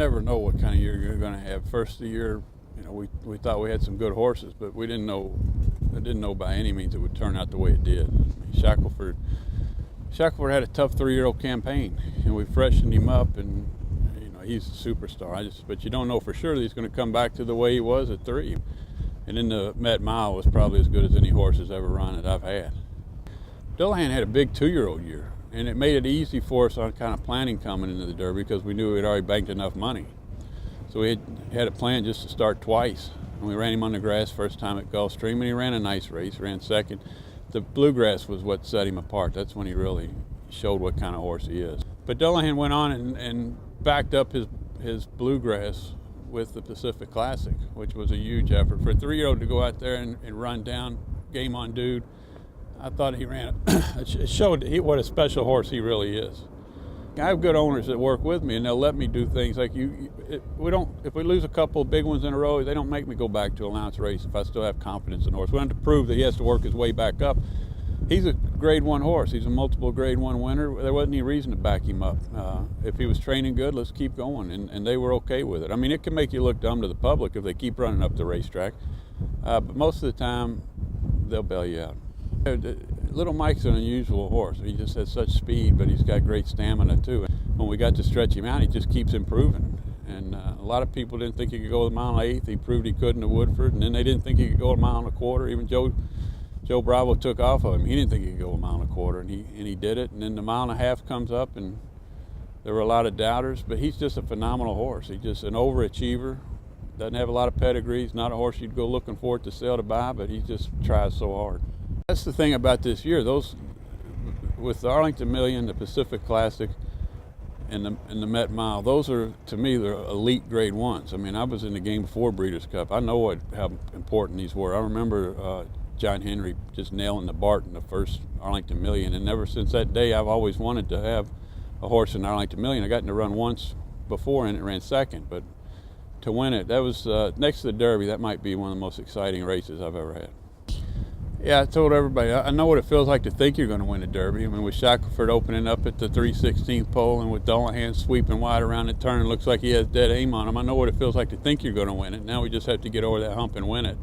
never know what kind of year you're going to have. First of the year, you know, we thought we had some good horses, but we didn't know by any means it would turn out the way it did. I mean, Shackelford had a tough 3-year-old campaign, and we freshened him up, and you know, he's a superstar. But you don't know for sure that he's going to come back to the way he was at 3. And then the Met Mile was probably as good as any horse has ever run that I've had. Dillahan had a big 2-year-old year, and it made it easy for us on kind of planning coming into the Derby because we knew we'd already banked enough money. So we had a plan just to start twice. And we ran him on the grass first time at Gulfstream, and he ran a nice race, ran second. The bluegrass was what set him apart. That's when he really showed what kind of horse he is. But Dillahan went on and backed up his bluegrass with the Pacific Classic, which was a huge effort. For a 3-year-old to go out there and run down Game On Dude, I thought he ran it showed what a special horse he really is. I have good owners that work with me, and they'll let me do things like if we lose a couple of big ones in a row, they don't make me go back to allowance race if I still have confidence in the horse. We don't have to prove that he has to work his way back up. He's a grade 1 horse. He's a multiple grade 1 winner. There wasn't any reason to back him up. If he was training good, let's keep going, and they were okay with it. I mean, it can make you look dumb to the public if they keep running up the racetrack, but most of the time, they'll bail you out. Little Mike's an unusual horse. He just has such speed, but he's got great stamina too. When we got to stretch him out, he just keeps improving. And a lot of people didn't think he could go a mile and 1/8. He proved he could in the Woodford, and then they didn't think he could go a mile and 1/4. Even Joe Bravo took off of him. He didn't think he could go a mile and 1/4, and he did it. And then the 1.5 miles comes up, and there were a lot of doubters, but he's just a phenomenal horse. He's just an overachiever. Doesn't have a lot of pedigree. He's not a horse you'd go looking for it to sell to buy, but he just tries so hard. That's the thing about this year. Those, with the Arlington Million, the Pacific Classic, and the Met Mile, those are, to me, they're elite grade 1s. I mean, I was in the game before Breeders' Cup. I know how important these were. I remember John Henry just nailing the Bart in the first Arlington Million, and ever since that day, I've always wanted to have a horse in the Arlington Million. I got to run once before, and it ran second, but to win it, that was next to the Derby. That might be one of the most exciting races I've ever had. Yeah, I told everybody, I know what it feels like to think you're going to win a Derby. I mean, with Shackelford opening up at the 3/16 pole and with Dillahan sweeping wide around the turn, it looks like he has dead aim on him. I know what it feels like to think you're going to win it. Now we just have to get over that hump and win it.